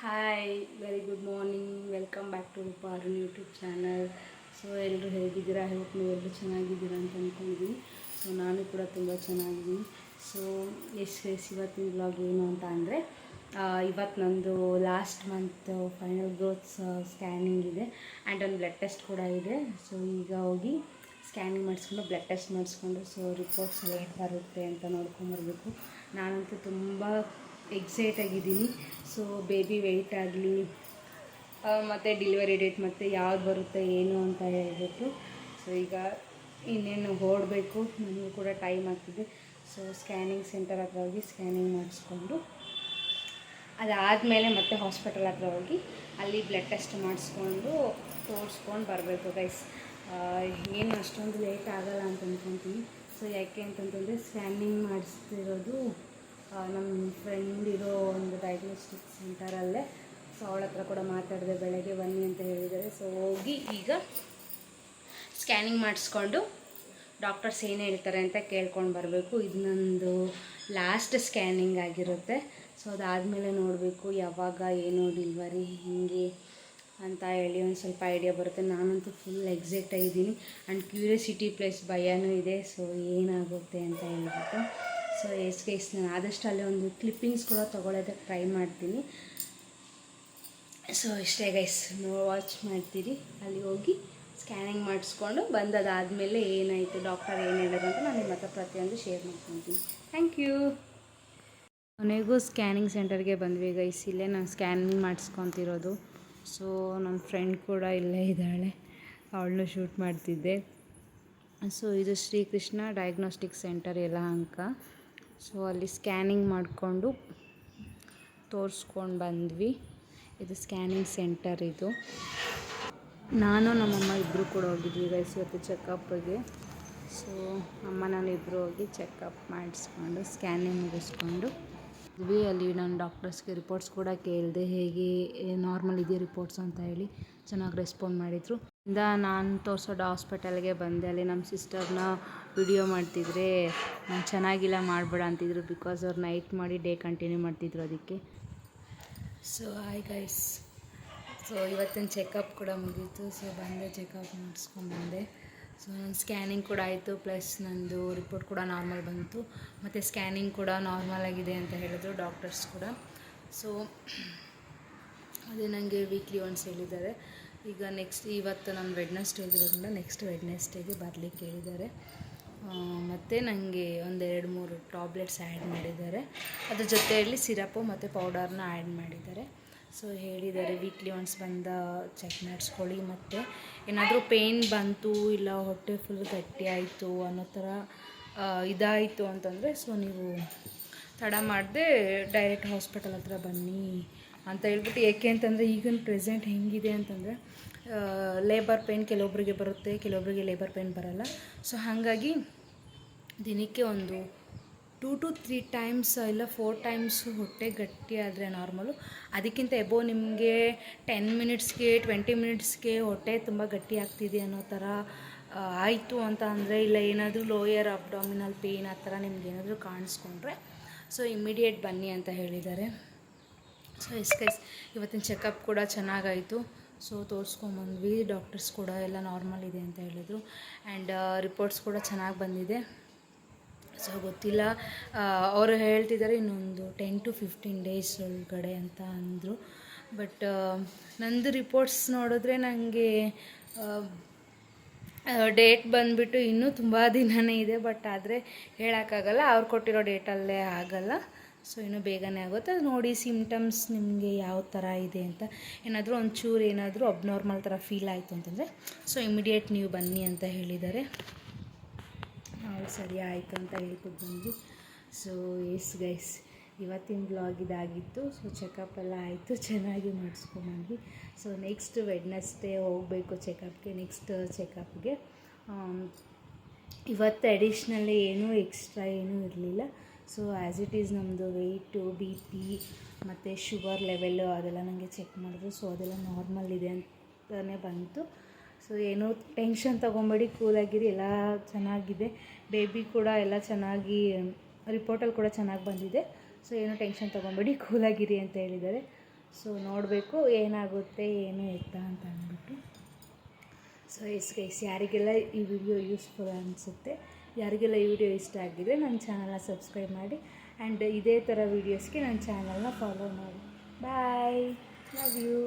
Hi very good morning, welcome back to Parun YouTube channel. So ಎಲ್ಲರೂ ಹೇಗಿದ್ದೀರಾ? Hope ನೀವೆಲ್ಲರೂ ಚೆನ್ನಾಗಿದ್ದೀರಾ ಅಂತ ಅಂದ್ಕೊಂಡಿದ್ದೀನಿ. ಸೊ ನಾನು ಕೂಡ ತುಂಬ ಚೆನ್ನಾಗಿದ್ದೀನಿ. ಸೊ ಇವತ್ತಿನ ಬ್ಲಾಗ್ ಏನು ಅಂತ ಅಂದರೆ, ಇವತ್ತು ನಂದು last month final growths scanning ಇದೆ ಆ್ಯಂಡ್ ಒಂದು ಬ್ಲಡ್ ಟೆಸ್ಟ್ ಕೂಡ ಇದೆ. ಸೊ ಈಗ ಹೋಗಿ ಸ್ಕ್ಯಾನಿಂಗ್ ಮಾಡಿಸ್ಕೊಂಡು ಬ್ಲಡ್ ಟೆಸ್ಟ್ ಮಾಡಿಸ್ಕೊಂಡು ಸೊ ರಿಪೋರ್ಟ್ಸ್ ಎಲ್ಲ ಬರುತ್ತೆ ಅಂತ ನೋಡ್ಕೊಂಬರ್ಬೇಕು. ನಾನಂತೂ ತುಂಬ ಎಕ್ಸೈಟ್ ಆಗಿದ್ದೀನಿ. ಸೊ ಬೇಬಿ ವೆಯ್ಟ್ ಆಗಲಿ ಮತ್ತು ಡೆಲಿವರಿ ಡೇಟ್ ಮತ್ತು ಯಾವ್ದು ಬರುತ್ತೆ ಏನು ಅಂತ ಹೇಳ್ಬಿಟ್ಟು ಸೊ ಈಗ ಇನ್ನೇನು ಹೊರಡಬೇಕು. ನನಗೂ ಕೂಡ ಟೈಮ್ ಆಗ್ತಿದೆ. ಸೊ ಸ್ಕ್ಯಾನಿಂಗ್ ಸೆಂಟರ್ ಹತ್ರ ಹೋಗಿ ಸ್ಕ್ಯಾನಿಂಗ್ ಮಾಡಿಸ್ಕೊಂಡು ಅದಾದಮೇಲೆ ಮತ್ತೆ ಹಾಸ್ಪಿಟಲ್ ಹತ್ರ ಹೋಗಿ ಅಲ್ಲಿ ಬ್ಲಡ್ ಟೆಸ್ಟ್ ಮಾಡಿಸ್ಕೊಂಡು ತೋರಿಸ್ಕೊಂಡು ಬರಬೇಕು ಗೈಸ್. ಏನು ಅಷ್ಟೊಂದು ಲೇಟ್ ಆಗೋಲ್ಲ ಅಂತ ಅಂದ್ಕೊತೀನಿ. ಸೊ ಯಾಕೆ ಅಂತಂತಂದರೆ ಸ್ಕ್ಯಾನಿಂಗ್ ಮಾಡಿಸ್ತಿರೋದು ನಮ್ಮ ಫ್ರೆಂಡ್ ಇರೋ ಒಂದು ಡಯಾಗ್ನೋಸ್ಟಿಕ್ ಸೆಂಟರಲ್ಲೇ. ಸೊ ಅವಳ ಹತ್ರ ಕೂಡ ಮಾತಾಡಿದೆ, ಬೆಳಗ್ಗೆ ಬನ್ನಿ ಅಂತ ಹೇಳಿದ್ದಾರೆ. ಸೊ ಹೋಗಿ ಈಗ ಸ್ಕ್ಯಾನಿಂಗ್ ಮಾಡಿಸ್ಕೊಂಡು ಡಾಕ್ಟರ್ಸ್ ಏನು ಹೇಳ್ತಾರೆ ಅಂತ ಕೇಳ್ಕೊಂಡು ಬರಬೇಕು. ಇದು ನಂದು ಲಾಸ್ಟ್ ಸ್ಕ್ಯಾನಿಂಗ್ ಆಗಿರುತ್ತೆ. ಸೊ ಅದಾದಮೇಲೆ ನೋಡಬೇಕು ಯಾವಾಗ ಏನು ಡೆಲಿವರಿ ಹಿಂಗೆ ಅಂತ ಹೇಳಿ ಒಂದು ಸ್ವಲ್ಪ ಐಡಿಯಾ ಬರುತ್ತೆ. ನಾನಂತೂ ಫುಲ್ ಎಕ್ಸೈಟ್ ಆಗಿದ್ದೀನಿ ಆ್ಯಂಡ್ ಕ್ಯೂರಿಯಾಸಿಟಿ ಪ್ಲಸ್ ಭಯನೂ ಇದೆ. ಸೊ ಏನಾಗುತ್ತೆ ಅಂತ ಹೇಳ್ಬಿಟ್ಟು ಸೊ ಗೈಸ್ ನಾನು ಆದಷ್ಟು ಅಲ್ಲೇ ಒಂದು ಕ್ಲಿಪ್ಪಿಂಗ್ಸ್ ಕೂಡ ತೊಗೊಳೋದಕ್ಕೆ ಟ್ರೈ ಮಾಡ್ತೀನಿ. ಸೊ ಇಷ್ಟೇ ಗೈಸ್, ವಾಚ್ ಮಾಡ್ತೀರಿ. ಅಲ್ಲಿ ಹೋಗಿ ಸ್ಕ್ಯಾನಿಂಗ್ ಮಾಡಿಸ್ಕೊಂಡು ಬಂದದಾದಮೇಲೆ ಏನಾಯಿತು, ಡಾಕ್ಟರ್ ಏನು ಹೇಳೋದು ಅಂತ ನಾನು ನಿಮ್ಮ ಹತ್ರ ಪ್ರತಿಯೊಂದು ಶೇರ್ ಮಾಡ್ಕೊತೀನಿ. Thank you. ಕೊನೆಗೂ ಸ್ಕ್ಯಾನಿಂಗ್ ಸೆಂಟರ್ಗೆ ಬಂದ್ವಿ ಗೈಸ್. ಇಲ್ಲೇ ನಾನು ಸ್ಕ್ಯಾನಿಂಗ್ ಮಾಡಿಸ್ಕೊತಿರೋದು. ಸೊ ನನ್ನ ಫ್ರೆಂಡ್ ಕೂಡ ಇಲ್ಲೇ ಇದ್ದಾಳೆ, ಅವಳನ್ನು ಶೂಟ್ ಮಾಡ್ತಿದ್ದೆ. ಸೊ ಇದು Srikrishna diagnostic centre Yelahanka. So ಅಲ್ಲಿ ಸ್ಕ್ಯಾನಿಂಗ್ ಮಾಡಿಕೊಂಡು ತೋರಿಸ್ಕೊಂಡು ಬಂದ್ವಿ. ಇದು ಸ್ಕ್ಯಾನಿಂಗ್ ಸೆಂಟರ್ ಇದು. ನಾನು ನಮ್ಮಮ್ಮ ಇಬ್ಬರು ಕೂಡ ಹೋಗಿದ್ವಿ ಗೈಸ್ ಇವತ್ತು ಚೆಕಪ್ಗೆ. ಸೊ ಅಮ್ಮ ನಾನು ಇಬ್ಬರು ಹೋಗಿ ಚೆಕಪ್ ಮಾಡಿಸ್ಕೊಂಡು ಸ್ಕ್ಯಾನಿಂಗ್ ಮುಗಿಸ್ಕೊಂಡು ಇದ್ವಿ. ಅಲ್ಲಿ ನಾನು ಡಾಕ್ಟರ್ಸ್ಗೆ ರಿಪೋರ್ಟ್ಸ್ ಕೂಡ ಕೇಳಿದೆ, ಹೇಗೆ ನಾರ್ಮಲ್ ಇದೆಯಾ ರಿಪೋರ್ಟ್ಸ್ ಅಂತ ಹೇಳಿ ಚೆನ್ನಾಗಿ ರೆಸ್ಪಾಂಡ್ ಮಾಡಿದರು. ಇಂದ ನಾನು ತೋರಿಸೋ ಹಾಸ್ಪಿಟಲ್ಗೆ ಬಂದೆ. ಅಲ್ಲಿ ನಮ್ಮ ಸಿಸ್ಟರ್ನ ವಿಡಿಯೋ ಮಾಡ್ತಿದ್ರೆ ನಾನು ಚೆನ್ನಾಗಿಲ್ಲ ಮಾಡಬೇಡ ಅಂತಿದ್ರು, ಬಿಕಾಸ್ ಅವ್ರು ನೈಟ್ ಮಾಡಿ ಡೇ ಕಂಟಿನ್ಯೂ ಮಾಡ್ತಿದ್ರು ಅದಕ್ಕೆ. ಸೊ ಹಾಯ್ ಗೈಸ್, ಸೊ ಇವತ್ತಿನ ಚೆಕಪ್ ಕೂಡ ಮುಗೀತು. ಸೊ ಬಂದೆ, ಚೆಕಪ್ ಮಾಡಿಸ್ಕೊಂಡ್ಬಂದೆ. ಸೊ ನನ್ನ ಸ್ಕ್ಯಾನಿಂಗ್ ಕೂಡ ಆಯಿತು, ಪ್ಲಸ್ ನಂದು ರಿಪೋರ್ಟ್ ಕೂಡ ನಾರ್ಮಲ್ ಬಂತು ಮತ್ತು ಸ್ಕ್ಯಾನಿಂಗ್ ಕೂಡ ನಾರ್ಮಲ್ ಆಗಿದೆ ಅಂತ ಹೇಳಿದ್ರು ಡಾಕ್ಟರ್ಸ್ ಕೂಡ. ಸೊ ಅದೇ ನನಗೆ ವೀಕ್ಲಿ ಒನ್ಸ್ ಹೇಳಿದ್ದಾರೆ. ಈಗ ನೆಕ್ಸ್ಟ್ ಇವತ್ತು ನಾನು ವೆಡ್ನೆಸ್ಡೇ ಇರೋದ್ರಿಂದ ನೆಕ್ಸ್ಟ್ ವೆಡ್ನೆಸ್ಡೇಗೆ ಬರಲಿಕ್ಕೆ ಹೇಳಿದ್ದಾರೆ. ಮತ್ತು ನನಗೆ ಒಂದು 2-3 ಟ್ಯಾಬ್ಲೆಟ್ಸ್ ಆ್ಯಡ್ ಮಾಡಿದ್ದಾರೆ. ಅದ್ರ ಜೊತೆಯಲ್ಲಿ ಸಿರಪ್ಪು ಮತ್ತು ಪೌಡರ್ನ ಆ್ಯಡ್ ಮಾಡಿದ್ದಾರೆ. ಸೊ ಹೇಳಿದ್ದಾರೆ ವೀಕ್ಲಿ ಒನ್ಸ್ ಬಂದ ಚೆಕ್ ಮಾಡಿಸ್ಕೊಳ್ಳಿ, ಮತ್ತು ಏನಾದರೂ ಪೇಯ್ನ್ ಬಂತು ಇಲ್ಲ ಹೊಟ್ಟೆ ಫುಲ್ ಗಟ್ಟಿ ಆಯಿತು ಅನ್ನೋ ಥರ ಇದಾಯಿತು ಅಂತಂದರೆ ಸೊ ನೀವು ತಡ ಮಾಡದೆ ಡೈರೆಕ್ಟ್ ಹಾಸ್ಪಿಟಲ್ ಹತ್ರ ಬನ್ನಿ ಅಂತ ಹೇಳ್ಬಿಟ್ಟು. ಏಕೆ ಅಂತಂದರೆ ಈಗಿನ ಪ್ರೆಸೆಂಟ್ ಹೆಂಗಿದೆ ಅಂತಂದರೆ ಲೇಬರ್ ಪೇಯ್ನ್ ಕೆಲವೊಬ್ಬರಿಗೆ ಬರುತ್ತೆ, ಕೆಲವೊಬ್ಬರಿಗೆ ಲೇಬರ್ ಪೇಯ್ನ್ ಬರೋಲ್ಲ. ಸೊ ಹಾಗಾಗಿ ದಿನಕ್ಕೆ ಒಂದು 2 to 3 ಟೈಮ್ಸ್ ಇಲ್ಲ 4 ಟೈಮ್ಸ್ ಹೊಟ್ಟೆ ಗಟ್ಟಿ ಆದರೆ ನಾರ್ಮಲು. ಅದಕ್ಕಿಂತ ಎಬೋ ನಿಮಗೆ 10 ಮಿನಿಟ್ಸ್ಗೆ 20 ಮಿನಿಟ್ಸ್ಗೆ ಹೊಟ್ಟೆ ತುಂಬ ಗಟ್ಟಿ ಆಗ್ತಿದೆ ಅನ್ನೋ ಥರ ಆಯಿತು ಅಂತ ಅಂದರೆ, ಇಲ್ಲ ಏನಾದರೂ ಲೋಯರ್ ಅಬ್ಡಾಮಿನಲ್ ಪೇಯ್ನ್ ಆ ಥರ ನಿಮ್ಗೇನಾದರೂ ಕಾಣಿಸ್ಕೊಂಡ್ರೆ ಸೊ ಇಮ್ಮಿಡಿಯೇಟ್ ಬನ್ನಿ ಅಂತ ಹೇಳಿದ್ದಾರೆ. ಸೊ ಗೈಸ್ ಇವತ್ತಿನ ಚೆಕಪ್ ಕೂಡ ಚೆನ್ನಾಗಾಯಿತು. ಸೊ ತೋರಿಸ್ಕೊಂಬಂದ್ವಿ, ಡಾಕ್ಟರ್ಸ್ ಕೂಡ ಎಲ್ಲ ನಾರ್ಮಲ್ ಇದೆ ಅಂತ ಹೇಳಿದ್ರು ಆ್ಯಂಡ್ ರಿಪೋರ್ಟ್ಸ್ ಕೂಡ ಚೆನ್ನಾಗಿ ಬಂದಿದೆ. ಸೊ ಗೊತ್ತಿಲ್ಲ, ಅವರು ಹೇಳ್ತಿದ್ದಾರೆ ಇನ್ನೊಂದು 10 to 15 ಡೇಸ್ ಒಳಗಡೆ ಅಂತ ಅಂದರು. ಬಟ್ ನಂದು ರಿಪೋರ್ಟ್ಸ್ ನೋಡಿದ್ರೆ ನನಗೆ ಡೇಟ್ ಬಂದುಬಿಟ್ಟು ಇನ್ನೂ ತುಂಬ ದಿನವೇ ಇದೆ. ಬಟ್ ಆದರೆ ಹೇಳೋಕ್ಕಾಗಲ್ಲ, ಅವ್ರು ಕೊಟ್ಟಿರೋ ಡೇಟಲ್ಲೇ ಆಗೋಲ್ಲ. ಸೊ ಇನ್ನೂ ಬೇಗನೆ ಆಗುತ್ತೆ. ಅದು ನೋಡಿ ಸಿಮ್ಟಮ್ಸ್ ನಿಮಗೆ ಯಾವ ಥರ ಇದೆ ಅಂತ, ಏನಾದರೂ ಒಂಚೂರು ಏನಾದರೂ ಅಬ್ನಾರ್ಮಲ್ ಥರ ಫೀಲ್ ಆಯಿತು ಅಂತಂದರೆ ಸೊ ಇಮಿಡಿಯೇಟ್ ನೀವು ಬನ್ನಿ ಅಂತ ಹೇಳಿದ್ದಾರೆ. ನಾವು ಸರಿ ಆಯಿತು ಅಂತ ಹೇಳ್ಬಿಟ್ಟು ಬಂದ್ವಿ. ಸೊ ಎಸ್ ಗೈಸ್, ಇವತ್ತಿನ ಬ್ಲಾಗ್ ಇದಾಗಿತ್ತು. ಸೊ ಚೆಕಪ್ ಎಲ್ಲ ಆಯಿತು, ಚೆನ್ನಾಗಿ ಮಾಡಿಸ್ಕೊಂಡ್ಬಂದ್ವಿ. ಸೊ ನೆಕ್ಸ್ಟ್ ವೆಡ್ನೆಸ್ಡೇ ಹೋಗಬೇಕು ಚೆಕಪ್ಗೆ, ನೆಕ್ಸ್ಟ್ ಚೆಕಪ್ಗೆ. ಇವತ್ತು ಅಡಿಷ್ನಲಿ ಏನೂ ಎಕ್ಸ್ಟ್ರಾ ಏನೂ ಇರಲಿಲ್ಲ. ಸೊ ಆ್ಯಸ್ ಇಟ್ ಈಸ್ ನಮ್ಮದು ವೆಯ್ಟು, BP ಮತ್ತು ಶುಗರ್ ಲೆವೆಲ್ಲು ಅದೆಲ್ಲ ನನಗೆ ಚೆಕ್ ಮಾಡಿದ್ರು. ಸೊ ಅದೆಲ್ಲ ನಾರ್ಮಲ್ ಇದೆ ಅಂತಲೇ ಬಂತು. ಸೊ ಏನೂ ಟೆನ್ಷನ್ ತೊಗೊಬೇಡಿ, ಕೂಲಾಗಿರಿ, ಎಲ್ಲ ಚೆನ್ನಾಗಿದೆ. ಬೇಬಿ ಕೂಡ ಎಲ್ಲ ಚೆನ್ನಾಗಿ ರಿಪೋರ್ಟಲ್ಲಿ ಕೂಡ ಚೆನ್ನಾಗಿ ಬಂದಿದೆ. ಸೊ ಏನೂ ಟೆನ್ಷನ್ ತೊಗೊಬೇಡಿ, ಕೂಲಾಗಿರಿ ಅಂತ ಹೇಳಿದ್ದಾರೆ. ಸೊ ನೋಡಬೇಕು ಏನಾಗುತ್ತೆ ಏನು ಎತ್ತ ಅಂತ ಅಂದ್ಬಿಟ್ಟು. ಸೊ ಗೈಸ್ ಯಾರಿಗೆಲ್ಲ ಈ ವಿಡಿಯೋ ಯೂಸ್ಫುಲ್ ಅನಿಸುತ್ತೆ, ಯಾರಿಗೆಲ್ಲ ಈ ವಿಡಿಯೋ ಇಷ್ಟ ಆಗಿದೆ ನನ್ನ ಚಾನಲ್ನ ಸಬ್ಸ್ಕ್ರೈಬ್ ಮಾಡಿ ಆ್ಯಂಡ್ ಇದೇ ಥರ ವೀಡಿಯೋಸ್ಗೆ ನನ್ನ ಚಾನಲ್ನ ಫಾಲೋ ಮಾಡಿ. ಬಾಯ್, ಲವ್ ಯು.